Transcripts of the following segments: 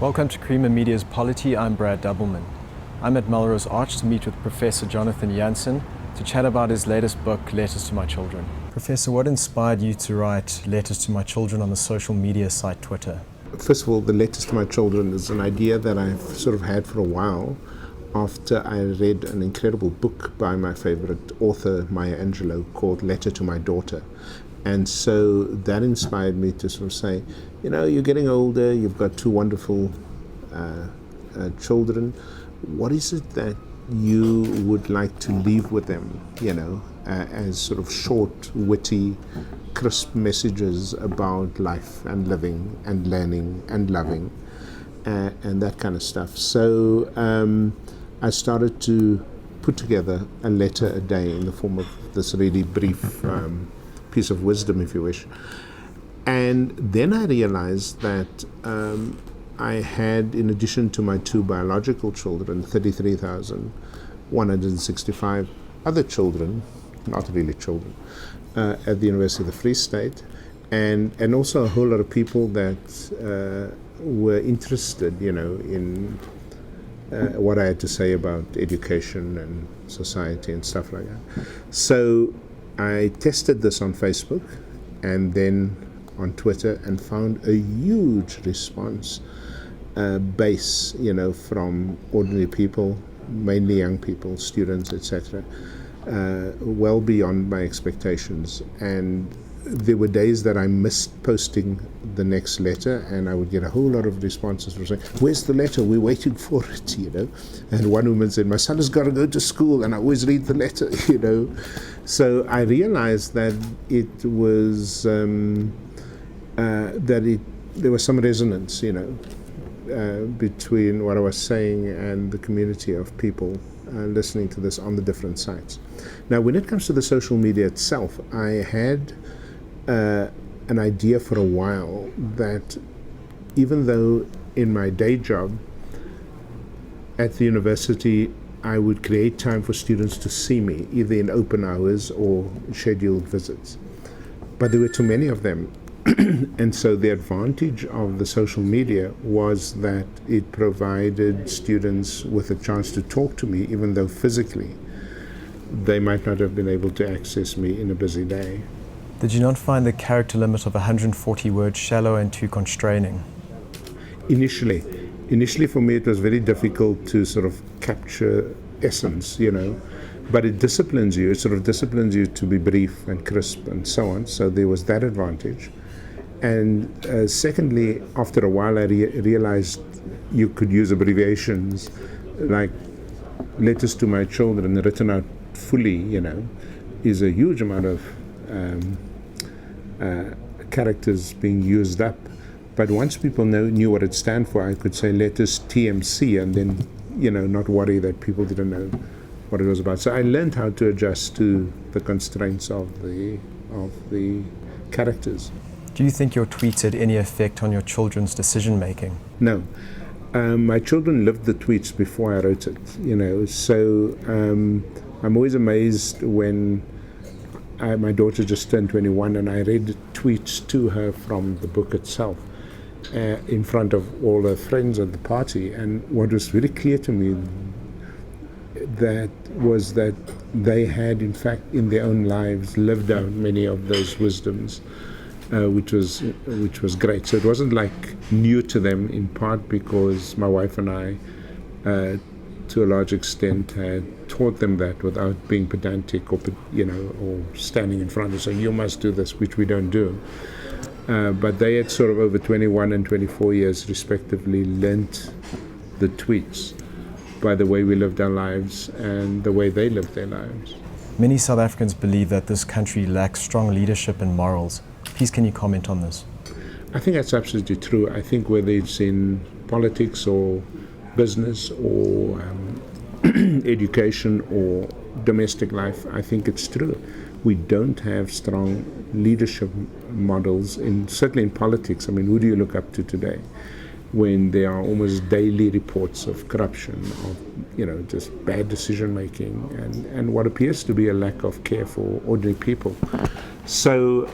Welcome to Creamer Media's Polity. I'm Brad Doubleman. I'm at Melrose Arch to meet with Professor Jonathan Jansen to chat about his latest book, Letters to My Children. Professor, what inspired you to write Letters to My Children on the social media site Twitter? First of all, the Letters to My Children is an idea that I've sort of had for a while after I read an incredible book by my favorite author, Maya Angelou, called Letter to My Daughter. And so that inspired me to sort of say, you know, you're getting older, you've got two wonderful children. What is it that you would like to leave with them, you know, as sort of short, witty, crisp messages about life and living and learning and loving and that kind of stuff. So I started to put together a letter a day in the form of this really brief piece of wisdom, if you wish. And then I realized that I had, in addition to my two biological children, 33,165 other children, not really children, at the University of the Free State, and also a whole lot of people that were interested, you know, in what I had to say about education and society and stuff like that. So I tested this on Facebook and then on Twitter and found a huge response base, you know, from ordinary people, mainly young people, students, etc., well beyond my expectations. And there were days that I missed posting the next letter, and I would get a whole lot of responses from saying, "Where's the letter? We're waiting for it," you know. And one woman said, "My son has got to go to school, and I always read the letter," you know. So I realized that it was there was some resonance, you know, between what I was saying and the community of people listening to this on the different sites. Now, when it comes to the social media itself, I had an idea for a while that even though in my day job at the university I would create time for students to see me, either in open hours or scheduled visits, but there were too many of them. And so the advantage of the social media was that it provided students with a chance to talk to me, even though physically they might not have been able to access me in a busy day. Did you not find the character limit of 140 words shallow and too constraining? Initially for me it was very difficult to sort of capture essence, you know, but it disciplines you, to be brief and crisp and so on, so there was that advantage. And secondly, after a while I realized you could use abbreviations like Letters to My Children written out fully, you know, is a huge amount of characters being used up. But once people knew what it stand for, I could say Letters TMC and then, you know, not worry that people didn't know what it was about. So I learned how to adjust to the constraints of the characters. Do you think your tweets had any effect on your children's decision making? No. My children lived the tweets before I wrote it, you know, so I'm always amazed when my daughter just turned 21 and I read tweets to her from the book itself in front of all her friends at the party, and what was very clear to me was that they had in fact in their own lives lived out many of those wisdoms, which was great. So it wasn't like new to them, in part because my wife and I to a large extent had taught them that without being pedantic or, you know, or standing in front and saying you must do this, which we don't do. But they had sort of over 21 and 24 years respectively learnt the tweets by the way we lived our lives and the way they lived their lives. Many South Africans believe that this country lacks strong leadership and morals. Please, can you comment on this? I think that's absolutely true. I think whether it's in politics or business or education or domestic life, I think it's true. We don't have strong leadership models, certainly in politics. I mean, who do you look up to today when there are almost daily reports of corruption, of, you know, just bad decision making and what appears to be a lack of care for ordinary people. So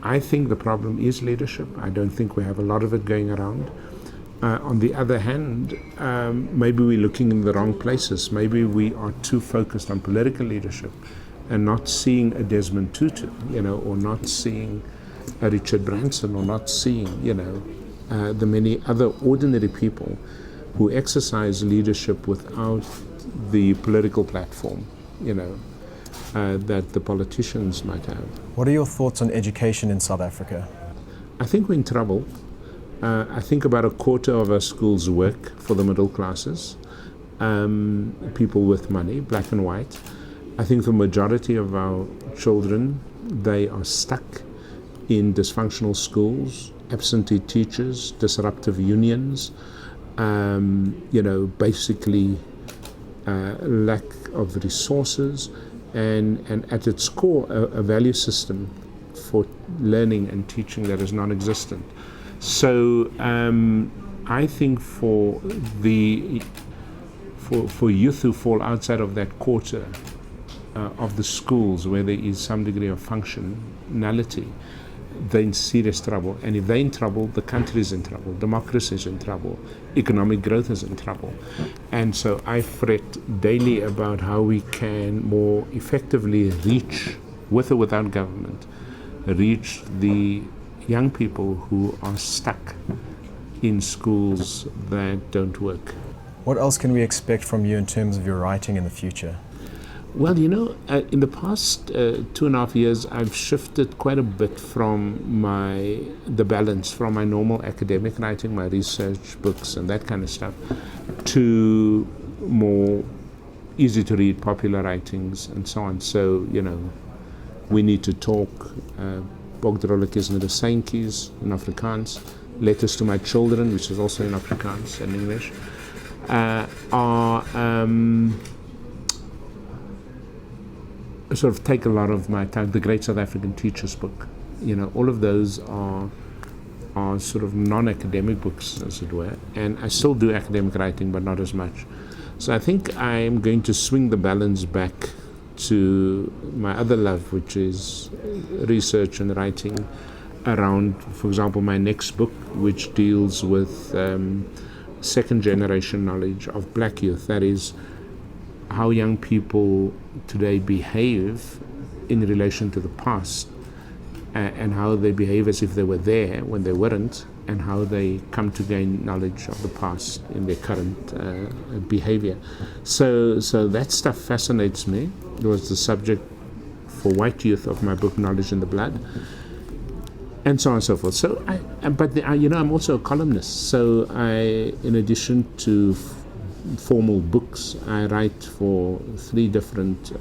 I think the problem is leadership. I don't think we have a lot of it going around. On the other hand, maybe we're looking in the wrong places. Maybe we are too focused on political leadership and not seeing a Desmond Tutu, or not seeing a Richard Branson, or not seeing, the many other ordinary people who exercise leadership without the political platform, that the politicians might have. What are your thoughts on education in South Africa? I think we're in trouble. I think about a quarter of our schools work for the middle classes, people with money, black and white. I think the majority of our children, they are stuck in dysfunctional schools, absentee teachers, disruptive unions, basically lack of resources, and at its core, a value system for learning and teaching that is non-existent. So I think for youth who fall outside of that quarter of the schools where there is some degree of functionality, they're in serious trouble. And if they're in trouble, the country is in trouble, democracy is in trouble, economic growth is in trouble. And so I fret daily about how we can more effectively reach, with or without government, reach the young people who are stuck in schools that don't work. What else can we expect from you in terms of your writing in the future? Well, in the past 2.5 years, I've shifted quite a bit from the balance from my normal academic writing, my research books and that kind of stuff, to more easy to read popular writings and so on. So, We Need to Talk, Bogdrolletjies en Reseintjies in Afrikaans, Letters to My Children, which is also in Afrikaans and English, sort of take a lot of my time. The Great South African Teachers book, all of those are sort of non-academic books, as it were, and I still do academic writing, but not as much. So I think I'm going to swing the balance back to my other love, which is research and writing around, for example, my next book, which deals with second generation knowledge of black youth, that is, how young people today behave in relation to the past, and how they behave as if they were there when they weren't, and how they come to gain knowledge of the past in their current behavior. So that stuff fascinates me. It was the subject for white youth of my book, Knowledge in the Blood, and so on and so forth. So, I'm also a columnist. So in addition to formal books, I write for 3 different,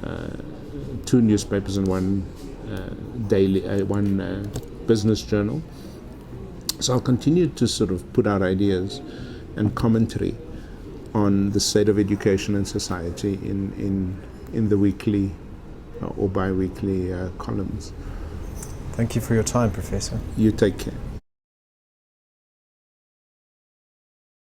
2 newspapers and one business journal. So I'll continue to sort of put out ideas and commentary on the state of education and society in the weekly or bi-weekly columns. Thank you for your time, Professor. You take care.